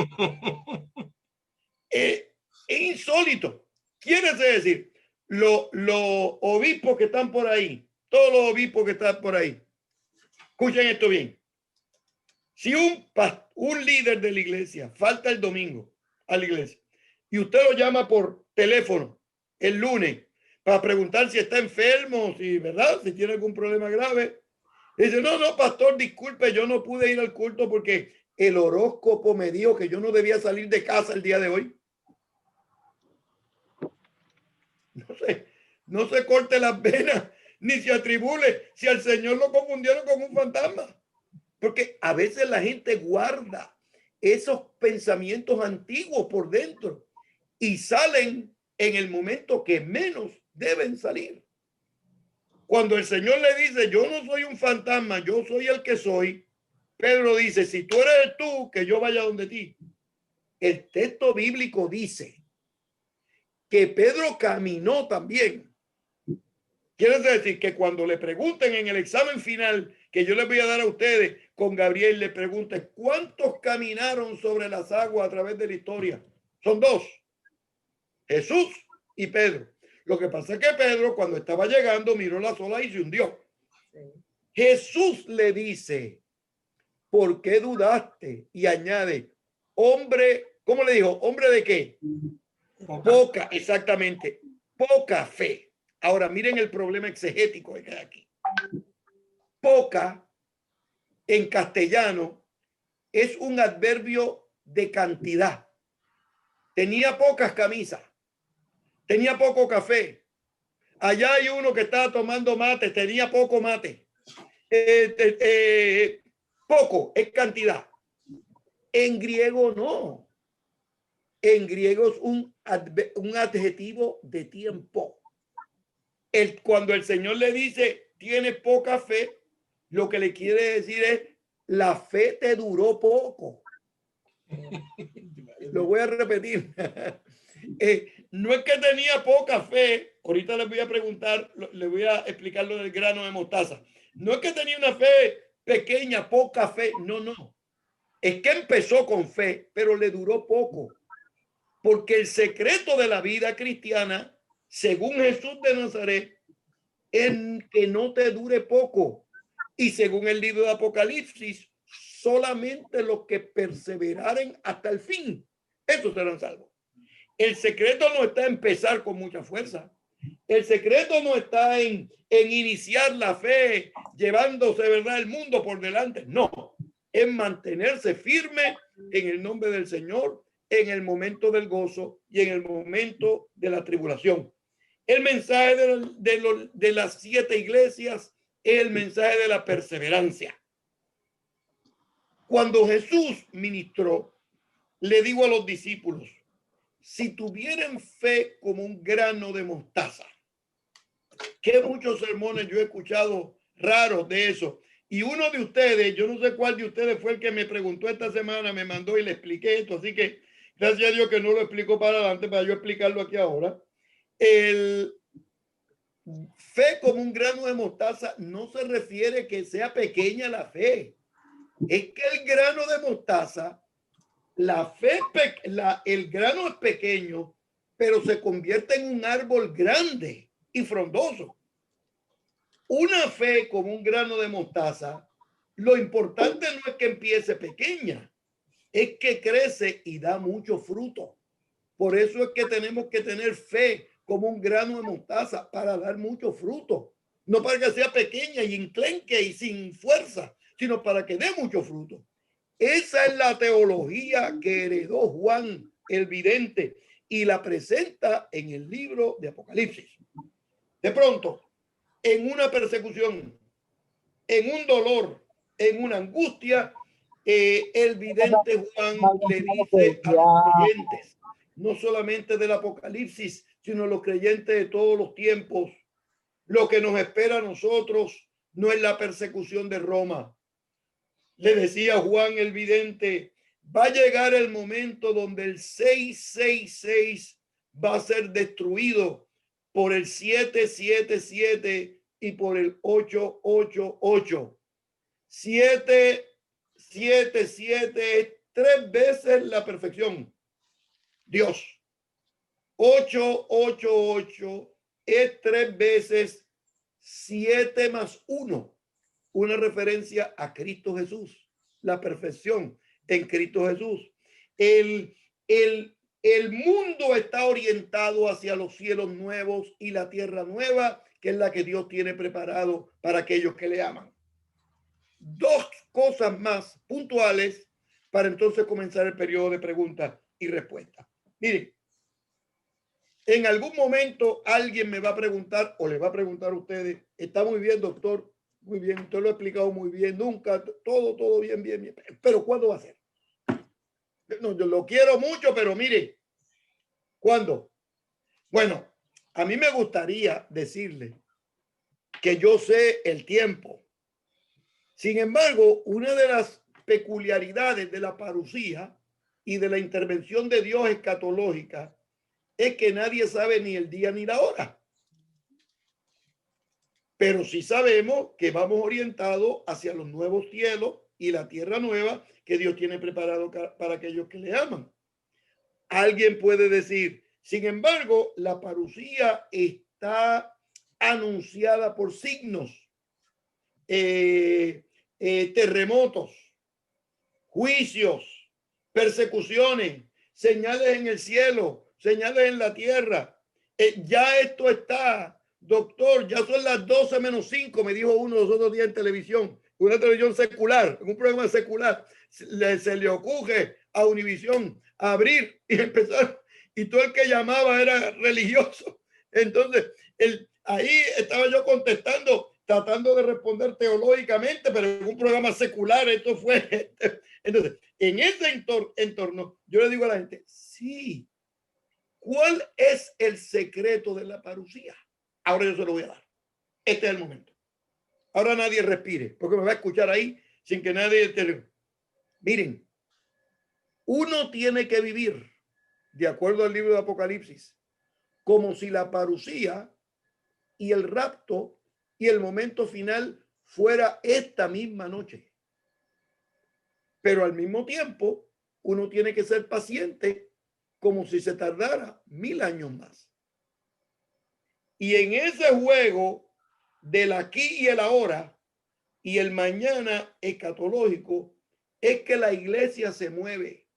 Es insólito. Quiere decir, los obispos que están por ahí, todos los obispos que están por ahí, escuchen esto bien. Si un líder de la iglesia falta el domingo a la iglesia y usted lo llama por teléfono el lunes para preguntar si está enfermo, si, ¿verdad? Si tiene algún problema grave, dice, no, pastor, disculpe, yo no pude ir al culto porque el horóscopo me dijo que yo no debía salir de casa el día de hoy. No se corte las venas ni se atribule si al Señor lo confundieron con un fantasma. Porque a veces la gente guarda esos pensamientos antiguos por dentro y salen en el momento que menos deben salir. Cuando el Señor le dice, yo no soy un fantasma, yo soy el que soy, Pedro dice, si tú eres tú, que yo vaya donde ti. El texto bíblico dice que Pedro caminó también. Quiere decir que cuando le pregunten en el examen final que yo les voy a dar a ustedes con Gabriel, le pregunten ¿cuántos caminaron sobre las aguas a través de la historia? Son 2, Jesús y Pedro. Lo que pasa es que Pedro cuando estaba llegando miró la ola y se hundió. Sí. Jesús le dice, ¿por qué dudaste? Y añade, hombre, ¿cómo le dijo? ¿Hombre de qué? Poca, exactamente, poca fe. Ahora miren el problema exegético que hay aquí. Poca en castellano es un adverbio de cantidad. Tenía pocas camisas, tenía poco café. Allá hay uno que estaba tomando mate, tenía poco mate. Poco es cantidad. En griego no. En griego es un adjetivo de tiempo. Cuando el Señor le dice, tiene poca fe, lo que le quiere decir es, la fe te duró poco. Lo voy a repetir. No es que tenía poca fe, ahorita les voy a preguntar, les voy a explicar lo del grano de mostaza. No es que tenía una fe pequeña, poca fe, no. Es que empezó con fe, pero le duró poco. Porque el secreto de la vida cristiana, según Jesús de Nazaret, es que no te dure poco. Y según el libro de Apocalipsis, solamente los que perseveraren hasta el fin, esos serán salvos. El secreto no está en empezar con mucha fuerza. El secreto no está en iniciar la fe, llevándose, ¿verdad?, el mundo por delante. No, es mantenerse firme en el nombre del Señor, en el momento del gozo y en el momento de la tribulación. El mensaje de las 7 iglesias es el mensaje de la perseverancia. Cuando Jesús ministró, le dijo a los discípulos, si tuvieran fe como un grano de mostaza, que muchos sermones yo he escuchado raros de eso. Y uno de ustedes, yo no sé cuál de ustedes fue el que me preguntó esta semana, me mandó y le expliqué esto. Así que gracias a Dios que no lo explicó para adelante para yo explicarlo aquí ahora. El fe como un grano de mostaza no se refiere que sea pequeña la fe. Es que el grano de mostaza, la fe, el grano es pequeño, pero se convierte en un árbol grande y frondoso. Una fe como un grano de mostaza, lo importante no es que empiece pequeña, es que crece y da mucho fruto. Por eso es que tenemos que tener fe como un grano de mostaza para dar mucho fruto. No para que sea pequeña y enclenque y sin fuerza, sino para que dé mucho fruto. Esa es la teología que heredó Juan el vidente y la presenta en el libro de Apocalipsis. De pronto, en una persecución, en un dolor, en una angustia, el vidente Juan le dice a los creyentes, no solamente del Apocalipsis, sino los creyentes de todos los tiempos. Lo que nos espera a nosotros no es la persecución de Roma. Le decía Juan el vidente, va a llegar el momento donde el 666 va a ser destruido por el 777 y por el 888. 777 es 3 veces la perfección. Dios. 888 es 3 veces 7 más 1. Una referencia a Cristo Jesús, la perfección en Cristo Jesús. El mundo está orientado hacia los cielos nuevos y la tierra nueva, que es la que Dios tiene preparado para aquellos que le aman. 2 cosas más puntuales para entonces comenzar el periodo de preguntas y respuestas. Miren, en algún momento alguien me va a preguntar o le va a preguntar a ustedes, está muy bien, doctor, muy bien, usted lo ha explicado muy bien, nunca, todo bien, pero ¿cuándo va a ser? No, yo lo quiero mucho, pero mire, ¿cuándo? Bueno, a mí me gustaría decirle que yo sé el tiempo. Sin embargo, una de las peculiaridades de la parucía y de la intervención de Dios escatológica es que nadie sabe ni el día ni la hora. Pero sí sabemos que vamos orientados hacia los nuevos cielos y la tierra nueva que Dios tiene preparado para aquellos que le aman. Alguien puede decir, sin embargo, la parucía está anunciada por signos, terremotos, juicios, persecuciones, señales en el cielo, señales en la tierra. Ya esto está, doctor, ya son las 12 menos 5, me dijo uno los otros días en televisión, una televisión secular, en un programa secular. Se le ocurre a Univisión abrir y empezar, y todo el que llamaba era religioso. Entonces, ahí estaba yo contestando, tratando de responder teológicamente, pero en un programa secular esto fue. Entonces, en ese entorno, yo le digo a la gente, sí, ¿cuál es el secreto de la parucía? Ahora yo se lo voy a dar. Este es el momento. Ahora nadie respire, porque me va a escuchar ahí sin que nadie... Miren, uno tiene que vivir, de acuerdo al libro de Apocalipsis, como si la parucía y el rapto y el momento final fuera esta misma noche. Pero al mismo tiempo, uno tiene que ser paciente como si se tardara 1000 años más. Y en ese juego del aquí y el ahora y el mañana escatológico es que la iglesia se mueve.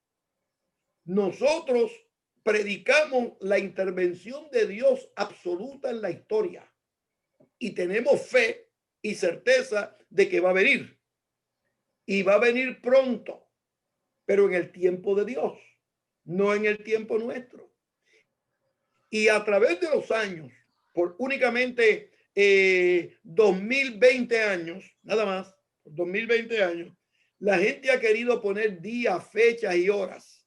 Nosotros predicamos la intervención de Dios absoluta en la historia y tenemos fe y certeza de que va a venir y va a venir pronto, pero en el tiempo de Dios, no en el tiempo nuestro. Y a través de los años, por únicamente 2020 años, nada más, 2020 años, la gente ha querido poner días, fechas y horas.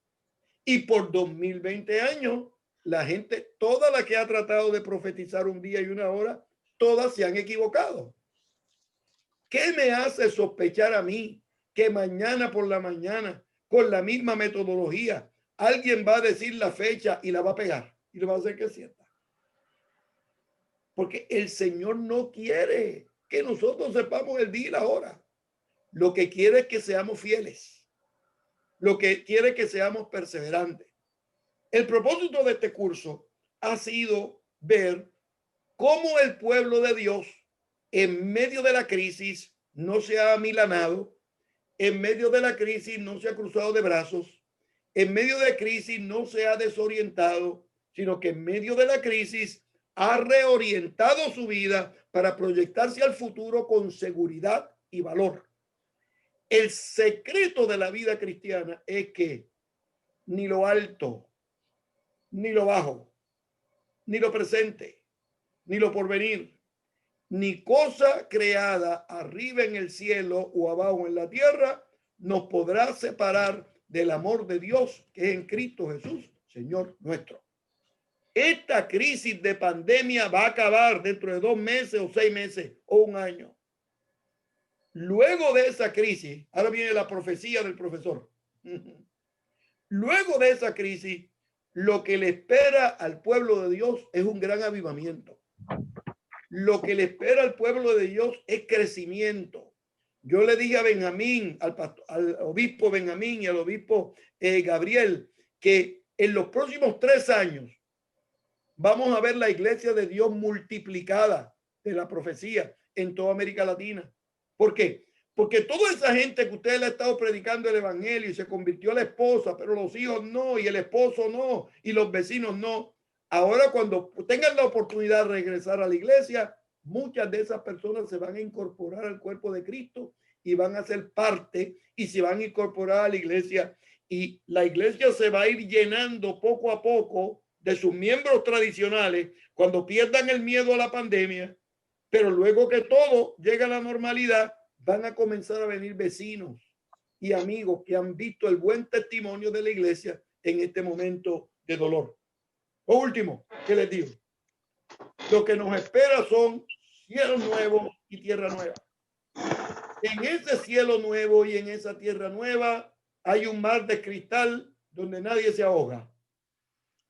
Y por 2020 años, la gente, toda la que ha tratado de profetizar un día y una hora, todas se han equivocado. ¿Qué me hace sospechar a mí que mañana por la mañana, con la misma metodología, alguien va a decir la fecha y la va a pegar y le va a hacer que es cierta? Porque el Señor no quiere que nosotros sepamos el día y la hora. Lo que quiere es que seamos fieles. Lo que quiere es que seamos perseverantes. El propósito de este curso ha sido ver cómo el pueblo de Dios en medio de la crisis no se ha amilanado, en medio de la crisis no se ha cruzado de brazos, en medio de crisis no se ha desorientado, sino que en medio de la crisis ha reorientado su vida para proyectarse al futuro con seguridad y valor. El secreto de la vida cristiana es que ni lo alto, ni lo bajo, ni lo presente, ni lo porvenir, ni cosa creada arriba en el cielo o abajo en la tierra nos podrá separar del amor de Dios que es en Cristo Jesús, Señor nuestro. Esta crisis de pandemia va a acabar dentro de 2 meses o 6 meses o 1 año. Luego de esa crisis, ahora viene la profecía del profesor. Luego de esa crisis, lo que le espera al pueblo de Dios es un gran avivamiento. Lo que le espera al pueblo de Dios es crecimiento. Yo le dije a Benjamín, al obispo Benjamín y al obispo Gabriel, que en los próximos 3 años vamos a ver la iglesia de Dios multiplicada de la profecía en toda América Latina. ¿Por qué? Porque toda esa gente que usted le ha estado predicando el evangelio y se convirtió a la esposa, pero los hijos no, y el esposo no, y los vecinos no. Ahora cuando tengan la oportunidad de regresar a la iglesia, muchas de esas personas se van a incorporar al cuerpo de Cristo y van a ser parte y se van a incorporar a la iglesia. Y la iglesia se va a ir llenando poco a poco de sus miembros tradicionales cuando pierdan el miedo a la pandemia. Pero luego que todo llega a la normalidad, van a comenzar a venir vecinos y amigos que han visto el buen testimonio de la iglesia en este momento de dolor. Por último, ¿qué les digo? Lo que nos espera son cielos nuevos y tierra nueva. En ese cielo nuevo y en esa tierra nueva hay un mar de cristal donde nadie se ahoga.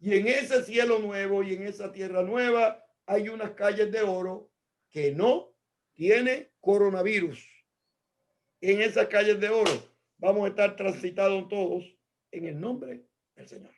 Y en ese cielo nuevo y en esa tierra nueva hay unas calles de oro que no tiene coronavirus. En esas calles de oro vamos a estar transitados todos en el nombre del Señor.